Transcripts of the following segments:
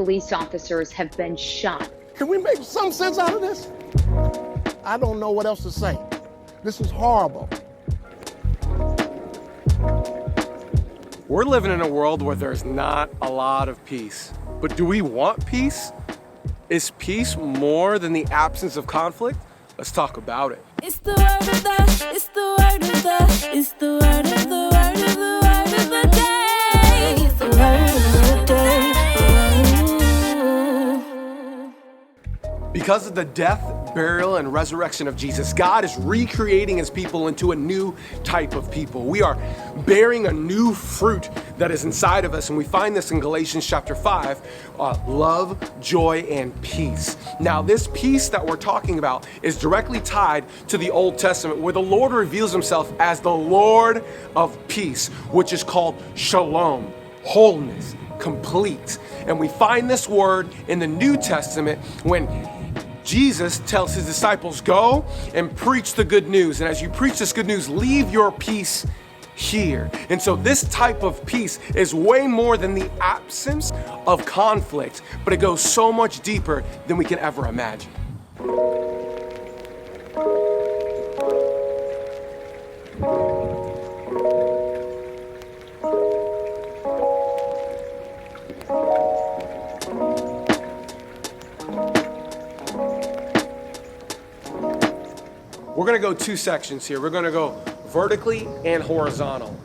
police officers have been shot. Can we make some sense out of this? I don't know what else to say. This is horrible. We're living in a world where there's not a lot of peace. But do we want peace? Is peace more than the absence of conflict? Let's talk about it. It's the word of the, it's the word of the, it's the word of the word of the word of the day. It's the word of the day. Because of the death, burial, and resurrection of Jesus, God is recreating his people into a new type of people. We are bearing a new fruit that is inside of us, and we find this in Galatians chapter 5, love, joy, and peace. Now, this peace that we're talking about is directly tied to the Old Testament, where the Lord reveals himself as the Lord of peace, which is called shalom, wholeness, complete. And we find this word in the New Testament when Jesus tells his disciples, go and preach the good news. And as you preach this good news, leave your peace here. And so this type of peace is way more than the absence of conflict, but it goes so much deeper than we can ever imagine. We're going to go two sections here. We're going to go vertically and horizontal.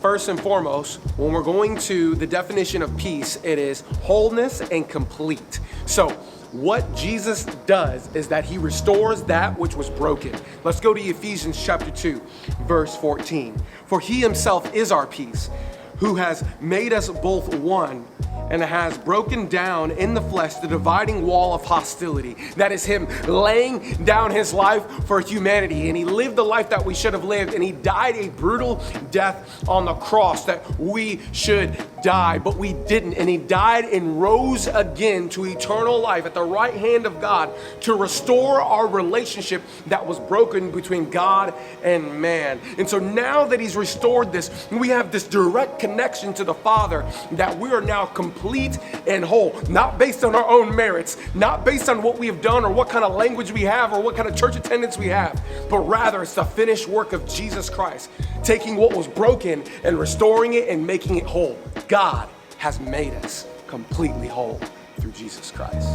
First and foremost, when we're going to the definition of peace, it is wholeness and complete. So what Jesus does is that he restores that which was broken. Let's go to Ephesians chapter 2, verse 14. For he himself is our peace, who has made us both one and has broken down in the flesh the dividing wall of hostility. That is him laying down his life for humanity. And he lived the life that we should have lived. And he died a brutal death on the cross that we should die, but we didn't. And he died and rose again to eternal life at the right hand of God to restore our relationship that was broken between God and man. And so now that he's restored this, we have this direct connection to the Father, that we are now complete and whole, not based on our own merits, not based on what we have done or what kind of language we have or what kind of church attendance we have, but rather it's the finished work of Jesus Christ, taking what was broken and restoring it and making it whole. God has made us completely whole through Jesus Christ.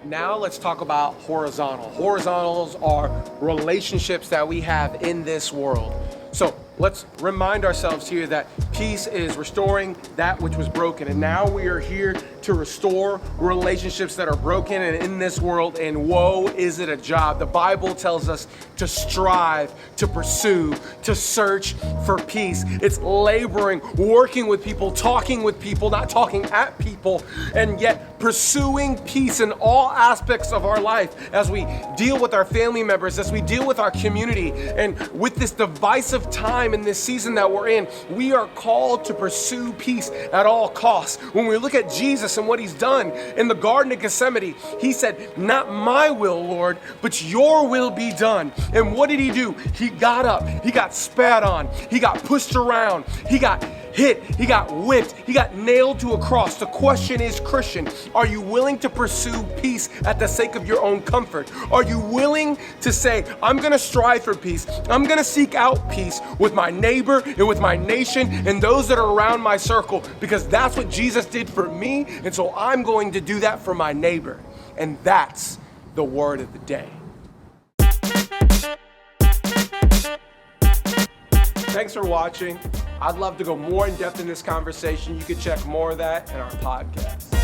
Now let's talk about horizontal. Horizontals are relationships that we have in this world. So let's remind ourselves here that peace is restoring that which was broken. And now we are here to restore relationships that are broken and in this world. And woe, is it a job. The Bible tells us to strive, to pursue, to search for peace. It's laboring, working with people, talking with people, not talking at people, and yet pursuing peace in all aspects of our life as we deal with our family members, as we deal with our community. And with this divisive time in this season that we're in, we are called to pursue peace at all costs. When we look at Jesus and what he's done in the Garden of Gethsemane, he said, not my will, Lord, but your will be done. And what did he do? He got up, he got spat on, he got pushed around, he got hit, he got whipped, he got nailed to a cross. The question is, Christian, are you willing to pursue peace at the sake of your own comfort? Are you willing to say, I'm gonna strive for peace, I'm gonna seek out peace with my neighbor and with my nation and those that are around my circle, because that's what Jesus did for me, and so I'm going to do that for my neighbor. And that's the word of the day. Thanks for watching. I'd love to go more in depth in this conversation. You can check more of that in our podcast.